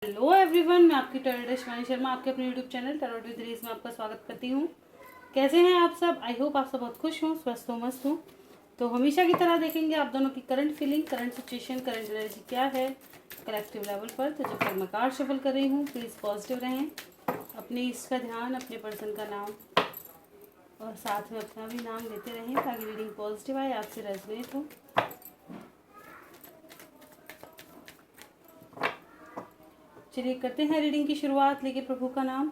Hello everyone, मैं आपकी tarot Shivani Sharma आपके अपने यूट्यूब चैनल टैरोट विद रीज में आपका स्वागत करती हूँ। कैसे हैं आप सब? आई होप आप सब बहुत खुश हों, स्वस्थ हों, मस्त हों। तो हमेशा की तरह देखेंगे आप दोनों की current feeling, current situation, current energy क्या है कलेक्टिव लेवल पर। तो जब तक मैं कार्ड शफल कर रही हूँ प्लीज़ पॉजिटिव रहें, अपने इसका ध्यान, अपने पर्सन का नाम और साथ में अपना भी नाम लेते रहें ताकि रीडिंग पॉजिटिव आए, आपसे रेजोनेट हो। चलिए करते हैं रीडिंग की शुरुआत। लेके प्रभु का नाम।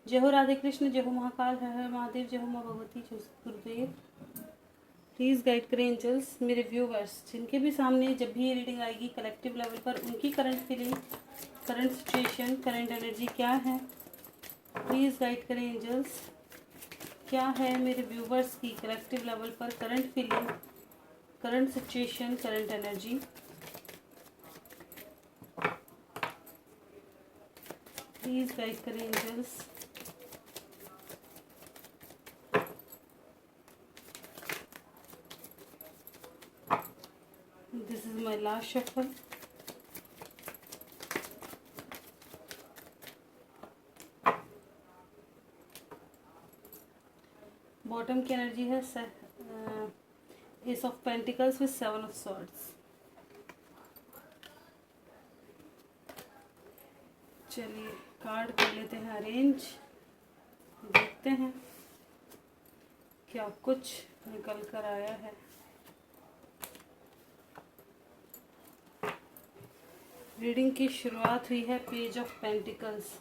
जय हो राधे कृष्ण, जय हो महाकाल, हर हर महादेव, जय हो माँ भगवती, जय हो गुरुदेव। प्लीज़ गाइड करें एंजल्स मेरे व्यूवर्स जिनके भी सामने जब भी ये रीडिंग आएगी कलेक्टिव लेवल पर, उनकी current feeling, current situation, current energy क्या है। प्लीज़ गाइड करें एंजल्स, क्या है मेरे व्यूवर्स की कलेक्टिव लेवल पर current feeling, current situation, current energy. Please guide करें angels. This is my last shuffle. Bottom की एनर्जी है ace of pentacles with 7 of swords. चलिए कार्ड कर लेते हैं अरेंज, देखते हैं क्या कुछ निकल कर आया है। रीडिंग की शुरुआत हुई है page of pentacles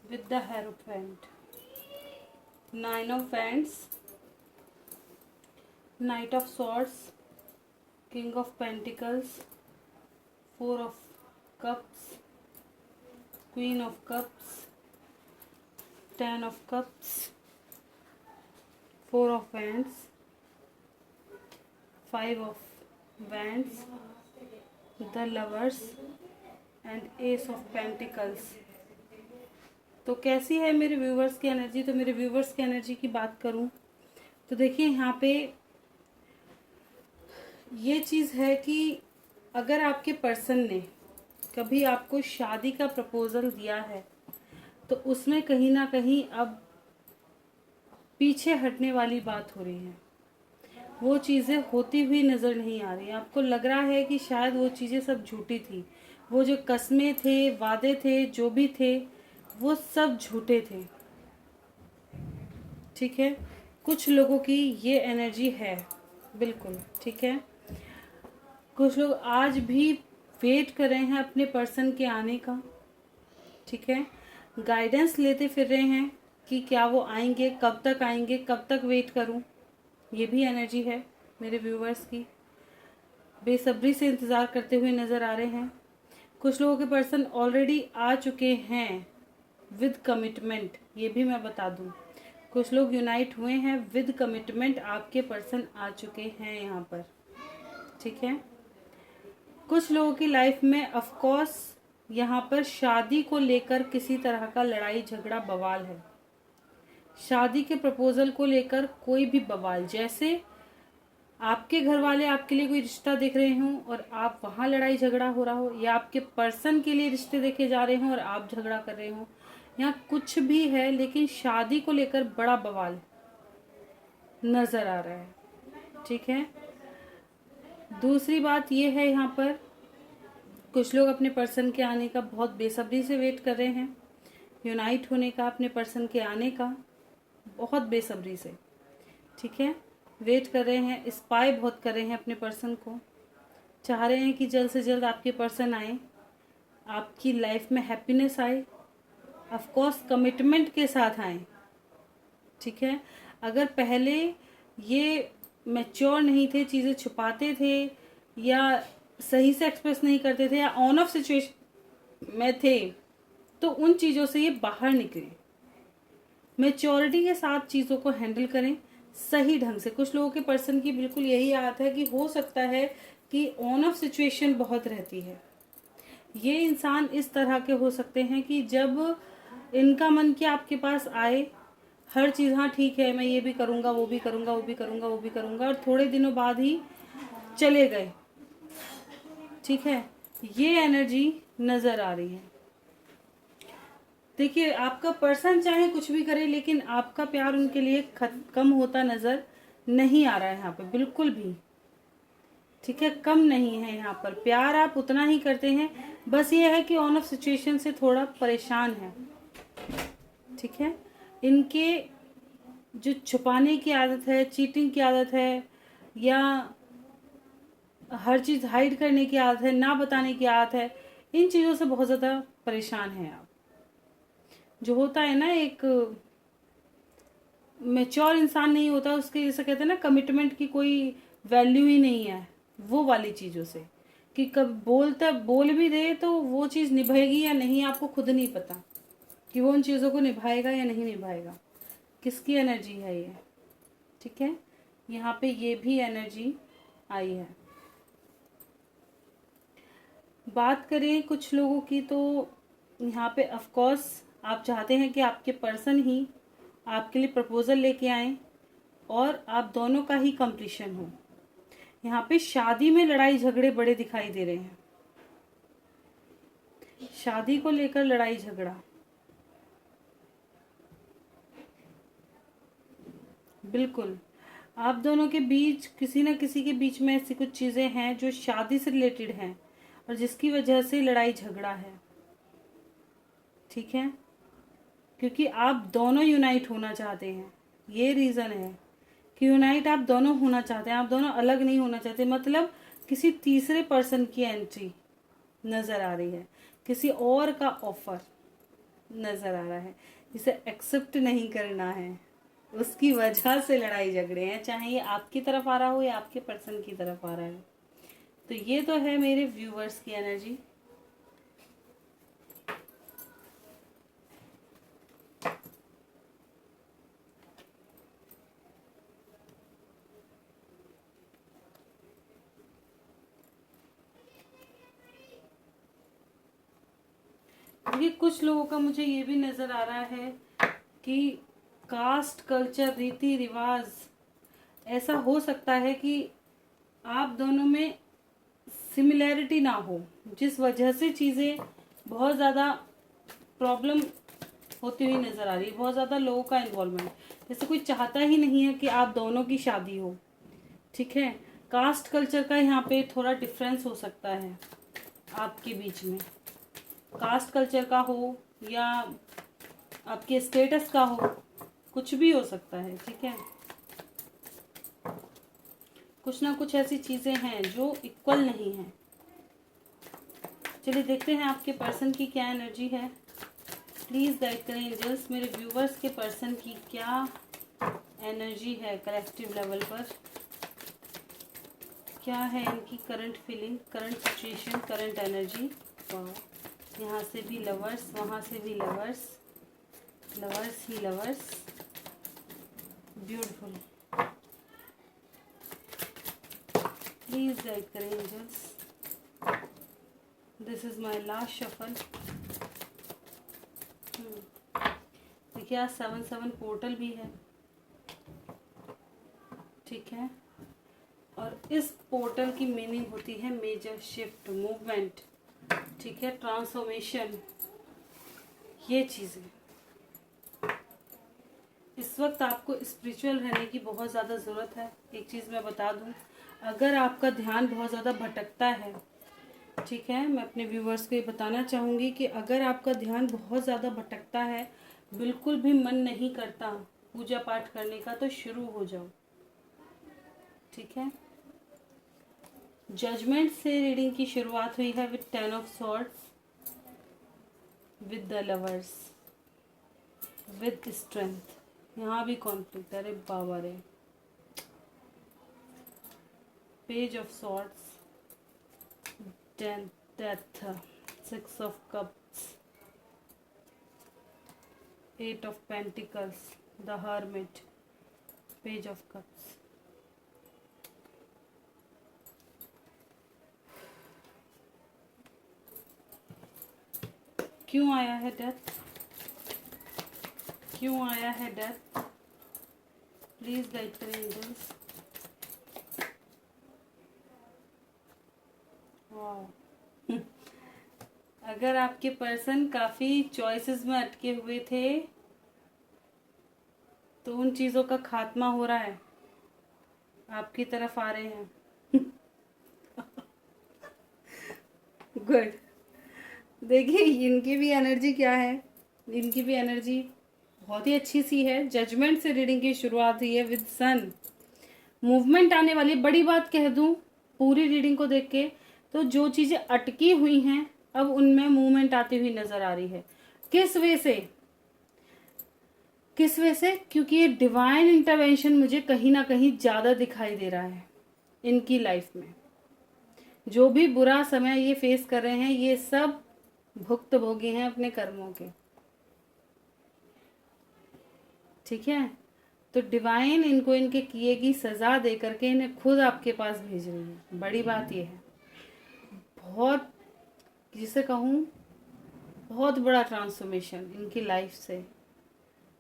with the hierophant, 9 of wands, night of swords, king of pentacles, 4 of cups, queen of cups, 10 of cups, 4 of wands, 5 of wands, the lovers and S of pentacles. तो कैसी है मेरे viewers की energy? तो मेरे viewers की energy की बात करूं तो देखिए यहाँ पे ये चीज़ है कि अगर आपके पर्सन ने कभी आपको शादी का प्रपोजल दिया है तो उसमें कहीं ना कहीं अब पीछे हटने वाली बात हो रही है। वो चीज़ें होती हुई नज़र नहीं आ रही। आपको लग रहा है कि शायद वो चीज़ें सब झूठी थी, वो जो कस्में थे, वादे थे, जो भी थे वो सब झूठे थे। ठीक है, कुछ लोगों की ये एनर्जी है, बिल्कुल ठीक है। कुछ लोग आज भी वेट कर रहे हैं अपने पर्सन के आने का। ठीक है, गाइडेंस लेते फिर रहे हैं कि क्या वो आएंगे, कब तक आएंगे, कब तक वेट करूं। ये भी एनर्जी है मेरे व्यूवर्स की। बेसब्री से इंतज़ार करते हुए नज़र आ रहे हैं। कुछ लोगों के पर्सन ऑलरेडी आ चुके हैं विद कमिटमेंट, ये भी मैं बता दूं। कुछ लोग यूनाइट हुए हैं विद कमिटमेंट, आपके पर्सन आ चुके हैं यहाँ पर। ठीक है, कुछ लोगों की लाइफ में ऑफ कोर्स यहाँ पर शादी को लेकर किसी तरह का लड़ाई झगड़ा बवाल है। शादी के प्रपोजल को लेकर कोई भी बवाल, जैसे आपके घर वाले आपके लिए कोई रिश्ता देख रहे हों और आप वहाँ लड़ाई झगड़ा हो रहा हो, या आपके पर्सन के लिए रिश्ते देखे जा रहे हों और आप झगड़ा कर रहे हों, यहाँ कुछ भी है लेकिन शादी को लेकर बड़ा बवाल नजर आ रहा है। ठीक है, दूसरी बात ये है यहाँ पर कुछ लोग अपने पर्सन के आने का बहुत बेसब्री से वेट कर रहे हैं, यूनाइट होने का, अपने पर्सन के आने का बहुत बेसब्री से। ठीक है, वेट कर रहे हैं, स्पाई बहुत कर रहे हैं अपने पर्सन को, चाह रहे हैं कि जल्द से जल्द आपके पर्सन आए, आपकी लाइफ में हैप्पीनेस आए, ऑफ कोर्स कमिटमेंट के साथ आए। ठीक है, अगर पहले ये मैच्योर नहीं थे, चीज़ें छुपाते थे या सही से एक्सप्रेस नहीं करते थे या ऑन ऑफ सिचुएशन में थे, तो उन चीज़ों से ये बाहर निकले, मैच्योरिटी के साथ चीज़ों को हैंडल करें सही ढंग से। कुछ लोगों के पर्सन की बिल्कुल यही आदत है कि हो सकता है कि ऑन ऑफ सिचुएशन बहुत रहती है। ये इंसान इस तरह के हो सकते हैं कि जब इनका मन किया आपके पास आए, हर चीज़ हाँ ठीक है मैं ये भी करूँगा, वो भी करूँगा, वो भी करूँगा, वो भी करूँगा, और थोड़े दिनों बाद ही चले गए। ठीक है, ये एनर्जी नज़र आ रही है। देखिए आपका पर्सन चाहे कुछ भी करे, लेकिन आपका प्यार उनके लिए कम होता नजर नहीं आ रहा है यहाँ पे बिल्कुल भी। ठीक है, कम नहीं है यहाँ पर, प्यार आप उतना ही करते हैं। बस ये है कि ऑन ऑफ सिचुएशन से थोड़ा परेशान है। ठीक है, इनके जो छुपाने की आदत है, चीटिंग की आदत है, या हर चीज हाइड करने की आदत है, ना बताने की आदत है, इन चीजों से बहुत ज्यादा परेशान हैं आप। जो होता है ना, एक मेच्योर इंसान नहीं होता, उसके जैसे कहते हैं ना, कमिटमेंट की कोई वैल्यू ही नहीं है, वो वाली चीजों से, कि कब बोल भी दे तो वो चीज निभाएगी या नहीं, आपको खुद नहीं पता कि वो उन चीजों को निभाएगा या नहीं निभाएगा। किसकी एनर्जी है ये? ठीक है, यहाँ पे ये भी एनर्जी आई है। बात करें कुछ लोगों की, तो यहाँ पे ऑफ कोर्स आप चाहते हैं कि आपके पर्सन ही आपके लिए प्रपोजल लेके आए और आप दोनों का ही कंप्लीशन हो। यहाँ पे शादी में लड़ाई झगड़े बड़े दिखाई दे रहे हैं, शादी को लेकर लड़ाई झगड़ा, बिल्कुल आप दोनों के बीच, किसी ना किसी के बीच में ऐसी कुछ चीजें हैं जो शादी से रिलेटेड हैं और जिसकी वजह से लड़ाई झगड़ा है। ठीक है, क्योंकि आप दोनों यूनाइट होना चाहते हैं, ये रीजन है कि यूनाइट आप दोनों होना चाहते हैं, आप दोनों अलग नहीं होना चाहते। मतलब किसी तीसरे पर्सन की एंट्री नजर आ रही है, किसी और का ऑफर नजर आ रहा है, जिसे एक्सेप्ट नहीं करना है, उसकी वजह से लड़ाई झगड़े हैं, चाहे ये आपकी तरफ आ रहा हो या आपके पर्सन की तरफ आ रहा है। तो ये तो है मेरे व्यूवर्स की एनर्जी। देखिए कुछ लोगों का मुझे ये भी नजर आ रहा है कि कास्ट कल्चर, रीति रिवाज, ऐसा हो सकता है कि आप दोनों में सिमिलैरिटी ना हो, जिस वजह से चीज़ें बहुत ज़्यादा प्रॉब्लम होती हुई नज़र आ रही है। बहुत ज़्यादा लोगों का इन्वॉल्वमेंट, जैसे कोई चाहता ही नहीं है कि आप दोनों की शादी हो। ठीक है, कास्ट कल्चर का यहाँ पे थोड़ा डिफरेंस हो सकता है आपके बीच में, कास्ट कल्चर का हो या आपके स्टेटस का हो, कुछ भी हो सकता है। ठीक है, कुछ ना कुछ ऐसी चीजें हैं जो इक्वल नहीं है। चलिए देखते हैं आपके पर्सन की क्या एनर्जी है। प्लीज गाइड करें एंजल्स, मेरे व्यूवर्स के पर्सन की क्या एनर्जी है कलेक्टिव लेवल पर, क्या है इनकी current feeling, current situation, current energy. यहाँ से भी लवर्स, वहाँ से भी लवर्स, लवर्स ही लवर्स, ब्यूटीफुल। प्लीज गाइड करें angels, this is my last shuffle. देखिए आज 7-7 पोर्टल भी है। ठीक है, और इस पोर्टल की मीनिंग होती है मेजर शिफ्ट, मूवमेंट। ठीक है, ट्रांसफॉर्मेशन, ये चीज़ें। इस वक्त आपको स्पिरिचुअल रहने की बहुत ज़्यादा ज़रूरत है। एक चीज़ मैं बता दूं, अगर आपका ध्यान बहुत ज़्यादा भटकता है, ठीक है, मैं अपने व्यूवर्स को ये बताना चाहूँगी कि अगर आपका ध्यान बहुत ज़्यादा भटकता है, बिल्कुल भी मन नहीं करता पूजा पाठ करने का, तो शुरू हो जाओ। ठीक है, जजमेंट से रीडिंग की शुरुआत हुई है with 10 of swords, with the lovers, with strength. यहाँ भी कॉन्फ्लिक्ट, अरे बाबा रे, page of swords, death, 6 of cups, 8 of pentacles, the hermit, page of cups. क्यों आया है डेथ, क्यों आया है डेथ? प्लीज गाइड करें एंजल्स। अगर आपके पर्सन काफी चॉइसेस में अटके हुए थे तो उन चीजों का खात्मा हो रहा है, आपकी तरफ आ रहे हैं। गुड। देखिए इनकी भी एनर्जी क्या है, इनकी भी एनर्जी बहुत ही अच्छी सी है। जजमेंट से रीडिंग की शुरुआत हुई है विद सन। मूवमेंट आने वाली, बड़ी बात कह दूं पूरी रीडिंग को देख के, तो जो चीजें अटकी हुई हैं अब उनमें मूवमेंट आती हुई नजर आ रही है। किस वे से, किस वे से? क्योंकि ये डिवाइन इंटरवेंशन मुझे कहीं ना कहीं ज्यादा दिखाई दे रहा है इनकी लाइफ में। जो भी बुरा समय ये फेस कर रहे हैं ये सब भुक्तभोगी हैं अपने कर्मों के, ठीक है। तो डिवाइन इनको इनके किए की सजा दे करके इन्हें खुद आपके पास भेज रही है। बड़ी बात ये है, बहुत, जिसे कहूँ बहुत बड़ा ट्रांसफॉर्मेशन इनकी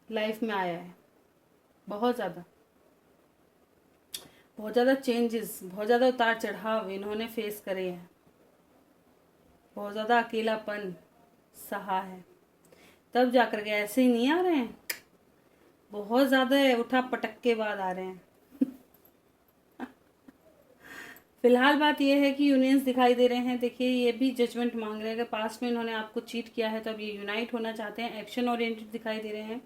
लाइफ में आया है। बहुत ज़्यादा चेंजेस, बहुत ज़्यादा उतार चढ़ाव इन्होंने फेस करे हैं। बहुत ज़्यादा अकेलापन सहा है, तब जाकर के ऐसे ही नहीं आ रहे हैं। बहुत ज़्यादा उठा पटक के बाद आ रहे हैं। फिलहाल बात यह है कि यूनियंस दिखाई दे रहे हैं। देखिए ये भी जजमेंट मांग रहे हैं। अगर पास्ट में इन्होंने आपको चीट किया है तो अब ये यूनाइट होना चाहते हैं। एक्शन ओरिएंटेड दिखाई दे रहे हैं।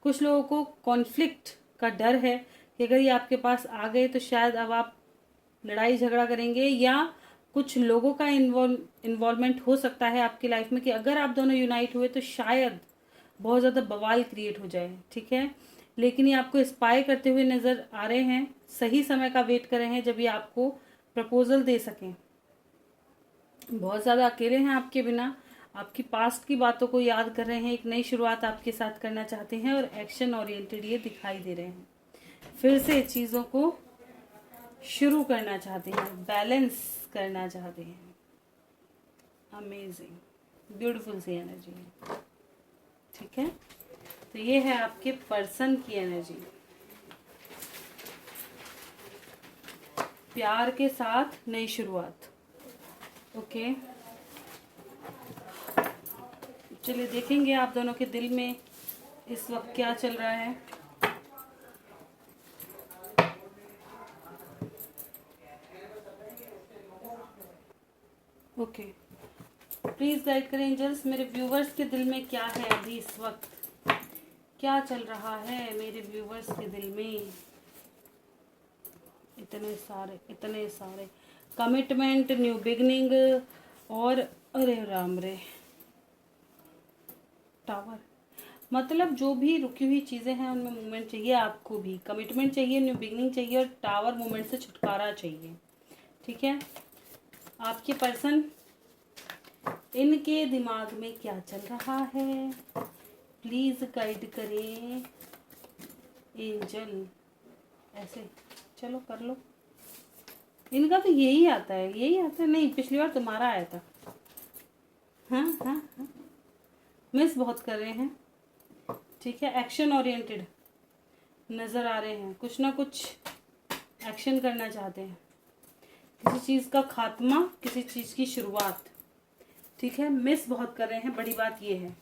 कुछ लोगों को कॉन्फ्लिक्ट का डर है कि अगर ये आपके पास आ गए तो शायद अब आप लड़ाई झगड़ा करेंगे, या कुछ लोगों का इन्वॉल्वमेंट हो सकता है आपकी लाइफ में कि अगर आप दोनों यूनाइट हुए तो शायद बहुत ज़्यादा बवाल क्रिएट हो जाए, ठीक है। लेकिन ये आपको स्पाई करते हुए नज़र आ रहे हैं। सही समय का वेट कर रहे हैं जब ये आपको प्रपोजल दे सकें। बहुत ज़्यादा अकेले हैं आपके बिना, आपकी पास्ट की बातों को याद कर रहे हैं, एक नई शुरुआत आपके साथ करना चाहते हैं और एक्शन ओरिएंटेड ये दिखाई दे रहे हैं। फिर से चीज़ों को शुरू करना चाहते हैं, बैलेंस करना चाहते हैं। अमेजिंग, ब्यूटीफुल सी एनर्जी है, ठीक है। तो ये है आपके पर्सन की एनर्जी। प्यार के साथ नई शुरुआत, ओके। चलिए देखेंगे आप दोनों के दिल में इस वक्त क्या चल रहा है। ओके, प्लीज गाइड करें एंजल्स, मेरे व्यूवर्स के दिल में क्या है अभी इस वक्त, क्या चल रहा है मेरे व्यूवर्स के दिल में। इतने सारे कमिटमेंट, न्यू बिगनिंग, और अरे राम रे, टावर। मतलब जो भी रुकी हुई चीज़ें हैं उनमें मूवमेंट चाहिए। आपको भी कमिटमेंट चाहिए, न्यू बिगनिंग चाहिए और टावर मूवमेंट से छुटकारा चाहिए, ठीक है। आपके पर्सन, इनके दिमाग में क्या चल रहा है, प्लीज गाइड करें एंजल। ऐसे चलो कर लो। इनका तो यही आता है, नहीं पिछली बार तुम्हारा आया था। हाँ, मिस बहुत कर रहे हैं, ठीक है। एक्शन ओरिएंटेड नज़र आ रहे हैं, कुछ ना कुछ एक्शन करना चाहते हैं, किसी चीज़ का खात्मा, किसी चीज़ की शुरुआत, ठीक है। मिस बहुत कर रहे हैं, बड़ी बात ये है।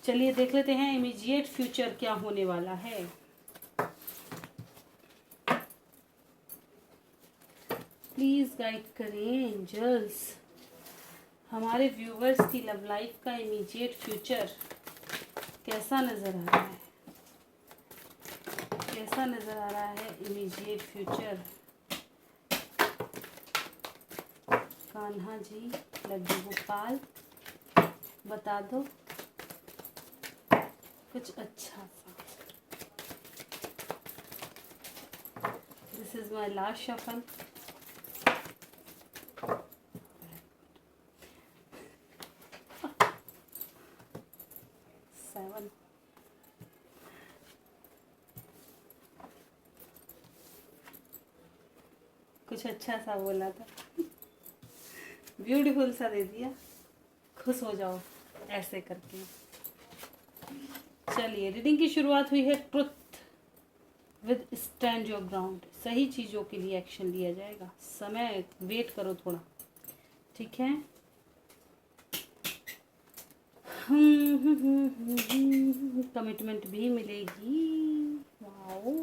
चलिए देख लेते हैं इमीडिएट फ्यूचर क्या होने वाला है। प्लीज गाइड करें एंजल्स, हमारे व्यूवर्स की लव लाइफ का इमीडिएट फ्यूचर कैसा नजर आ रहा है, कैसा नजर आ रहा है इमीडिएट फ्यूचर। कान्हा जी, लड्डू गोपाल, बता दो कुछ अच्छा सा। This is my last shuffle. Seven, कुछ अच्छा सा बोला था, ब्यूटीफुल सा दे दिया, खुश हो जाओ ऐसे करके। चलिए रीडिंग की शुरुआत हुई है truth with stand your ground. सही चीज़ों के लिए एक्शन लिया जाएगा, समय वेट करो थोड़ा, ठीक है। कमिटमेंट भी मिलेगी। वाओ,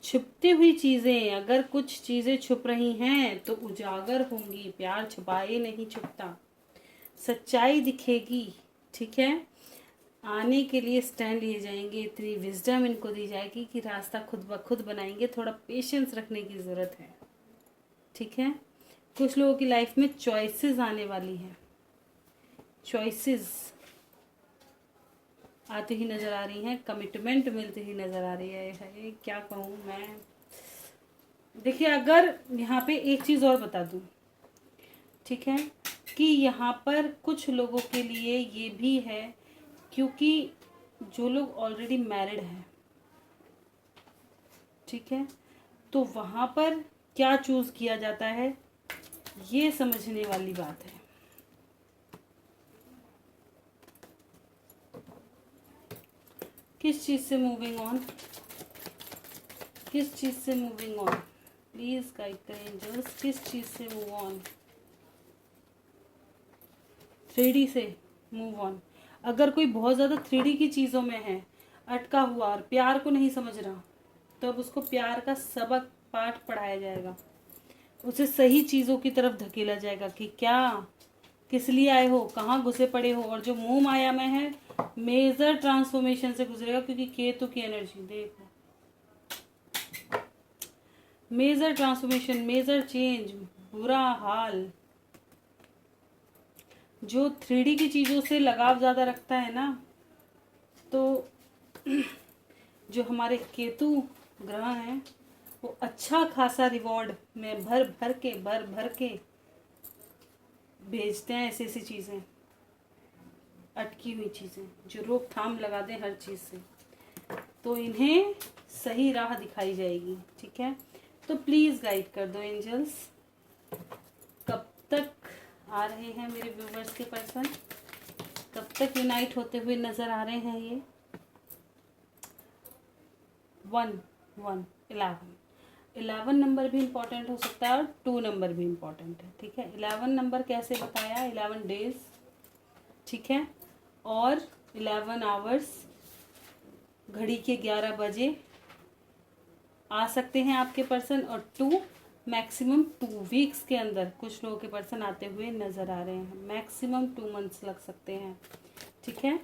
छुपती हुई चीजें, अगर कुछ चीजें छुप रही हैं तो उजागर होंगी। प्यार छुपाए नहीं छुपता, सच्चाई दिखेगी। ठीक है, आने के लिए स्टैंड लिए जाएंगे, इतनी विजडम इनको दी जाएगी कि रास्ता खुद ब खुद बनाएंगे। थोड़ा पेशेंस रखने की ज़रूरत है। ठीक है, कुछ लोगों की लाइफ में चॉइसेस आने वाली हैं, चॉइसेस आती ही नज़र आ रही हैं, कमिटमेंट मिलती ही नज़र आ रही है। क्या कहूँ मैं। देखिए, अगर यहाँ पे एक चीज़ और बता दूँ, ठीक है, कि यहाँ पर कुछ लोगों के लिए ये भी है, क्योंकि जो लोग ऑलरेडी मैरिड हैं, ठीक है, तो वहाँ पर क्या चूज़ किया जाता है, ये समझने वाली बात है। किस चीज़ से मूविंग ऑन, किस चीज़ से मूविंग ऑन, प्लीज़ गाइड करें एंजल्स, किस चीज़ से मूव ऑन। 3D से मूव ऑन। अगर कोई बहुत ज़्यादा 3D की चीज़ों में है, अटका हुआ और प्यार को नहीं समझ रहा, तो अब उसको प्यार का सबक पाठ पढ़ाया जाएगा, उसे सही चीज़ों की तरफ धकेला जाएगा कि क्या, किस लिए आए हो, कहाँ घुसे पड़े हो। और जो मोह माया में है, मेजर ट्रांसफॉर्मेशन से गुजरेगा, क्योंकि केतु की एनर्जी देखो, मेजर ट्रांसफॉर्मेशन, मेजर चेंज, बुरा हाल। जो 3D की चीज़ों से लगाव ज़्यादा रखता है ना, तो जो हमारे केतु ग्रह हैं, वो अच्छा खासा रिवॉर्ड में भर भर के भेजते हैं। ऐसी ऐसी चीज़ें, अटकी हुई चीज़ें जो रोकथाम लगा दें हर चीज़ से, तो इन्हें सही राह दिखाई जाएगी। ठीक है, तो प्लीज़ गाइड कर दो एंजल्स, कब तक आ रहे हैं मेरे व्यूवर्स के पर्सन, कब तक यूनाइट होते हुए नज़र आ रहे हैं ये। 11 नंबर भी इम्पॉर्टेंट हो सकता है और 2 नंबर भी इम्पॉर्टेंट है। ठीक है, 11 नंबर कैसे बताया, 11 डेज, ठीक है, और 11 आवर्स, घड़ी के 11 बजे आ सकते हैं आपके पर्सन, और 2 मैक्सिमम 2 वीक्स के अंदर कुछ लोगों के पर्सन आते हुए नज़र आ रहे हैं। मैक्सिमम 2 मंथ्स लग सकते हैं। ठीक है,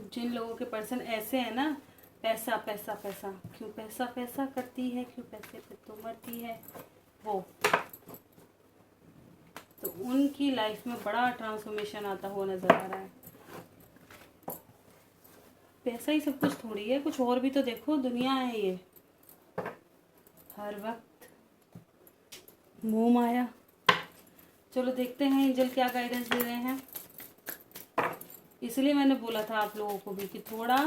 जिन लोगों के पर्सन ऐसे हैं ना, पैसा पैसा पैसा, क्यों पैसा पैसा करती है, क्यों पैसे पे तो मरती है, वो, तो उनकी लाइफ में बड़ा ट्रांसफॉर्मेशन आता हुआ नज़र आ रहा है। पैसा ही सब कुछ थोड़ी है, कुछ और भी तो देखो, दुनिया है ये, हर वक्त मोह माया। चलो देखते हैं एंजल क्या गाइडेंस दे रहे हैं। इसलिए मैंने बोला था आप लोगों को भी कि थोड़ा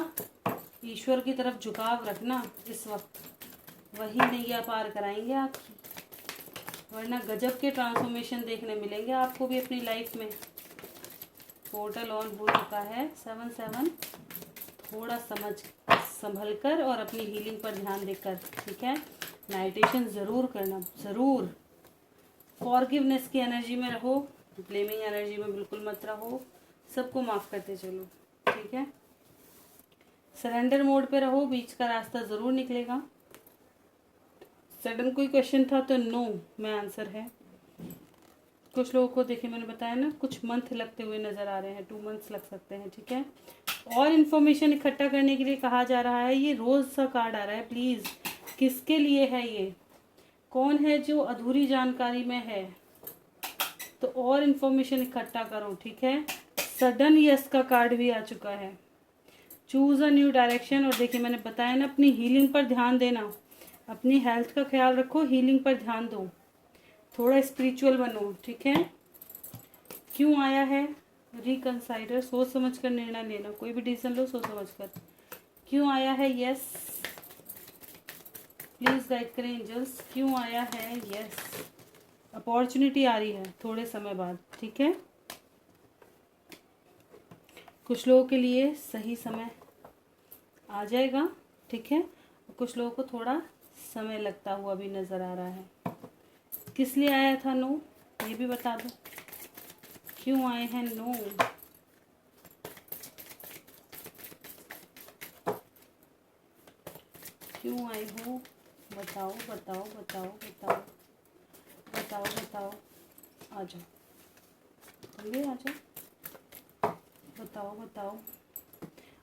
ईश्वर की तरफ झुकाव रखना इस वक्त, वही नैया पार कराएंगे आपकी, वरना गजब के ट्रांसफॉर्मेशन देखने मिलेंगे आपको भी अपनी लाइफ में। पोर्टल ऑन हो चुका है 7/7, थोड़ा संभल कर और अपनी हीलिंग पर ध्यान देकर। ठीक है, मेडिटेशन ज़रूर करना, ज़रूर। फॉरगिवनेस की एनर्जी में रहो, ब्लेमिंग एनर्जी में बिल्कुल मत रहो, सबको माफ़ करते चलो। ठीक है, सरेंडर मोड पे रहो, बीच का रास्ता ज़रूर निकलेगा। सडन कोई क्वेश्चन था तो नो में आंसर है। कुछ लोगों को देखिए, मैंने बताया ना, कुछ मंथ लगते हुए नज़र आ रहे हैं, 2 मंथ्स लग सकते हैं। ठीक है, और इन्फॉर्मेशन इकट्ठा करने के लिए कहा जा रहा है। ये रोज़ सा कार्ड आ रहा है, प्लीज़ किसके लिए है ये, कौन है जो अधूरी जानकारी में है, तो और इन्फॉर्मेशन इकट्ठा करो। ठीक है, सडन यस का कार्ड भी आ चुका है, चूज़ अ न्यू डायरेक्शन। और देखिए, मैंने बताया ना, अपनी हीलिंग पर ध्यान देना, अपनी हेल्थ का ख्याल रखो, हीलिंग पर ध्यान दो, थोड़ा स्पिरिचुअल बनो। ठीक है, क्यों आया है रिकंसाइडर, सोच समझ कर निर्णय लेना, कोई भी डिसीजन लो सोच समझ कर। क्यों आया है यस, प्लीज़ गाइड करें एंजल्स, क्यों आया है यस। अपॉर्चुनिटी आ रही है थोड़े समय बाद। ठीक है, कुछ लोगों के लिए सही समय आ जाएगा। ठीक है, कुछ लोगों को थोड़ा समय लगता हुआ भी नज़र आ रहा है। किस लिए आया था नो, ये भी बता दो, क्यों आए हैं नो। क्यों आए हो, बताओ बताओ बताओ बताओ बताओ बताओ। आ जाओ, आ जाओ, बताओ बताओ।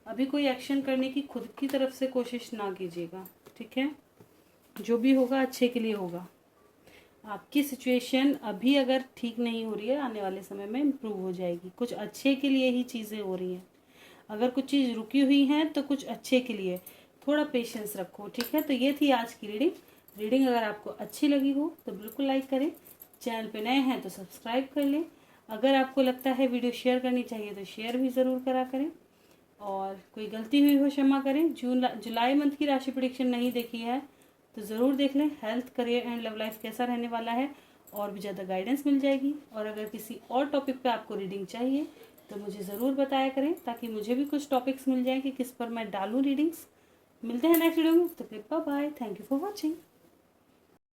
अभी कोई एक्शन करने की खुद की तरफ से कोशिश ना कीजिएगा, ठीक है। जो भी होगा अच्छे के लिए होगा। आपकी सिचुएशन अभी अगर ठीक नहीं हो रही है, आने वाले समय में इम्प्रूव हो जाएगी। कुछ अच्छे के लिए ही चीज़ें हो रही हैं। अगर कुछ चीज़ रुकी हुई है तो कुछ अच्छे के लिए, थोड़ा पेशेंस रखो, ठीक है। तो ये थी आज की रीडिंग अगर आपको अच्छी लगी हो तो बिल्कुल लाइक करें, चैनल पे नए हैं तो सब्सक्राइब कर लें। अगर आपको लगता है वीडियो शेयर करनी चाहिए तो शेयर भी ज़रूर करा करें, और कोई गलती हुई हो क्षमा करें। जुलाई मंथ की राशि प्रेडिक्शन नहीं देखी है तो ज़रूर देख लें। Health, career and love life कैसा रहने वाला है, और भी ज़्यादा गाइडेंस मिल जाएगी। और अगर किसी और टॉपिक पे आपको रीडिंग चाहिए तो मुझे ज़रूर बताया करें, ताकि मुझे भी कुछ टॉपिक्स मिल जाएं कि किस पर मैं डालूँ रीडिंग्स। मिलते हैं नेक्स्ट वीडियो में, तो bye bye. Thank you for watching.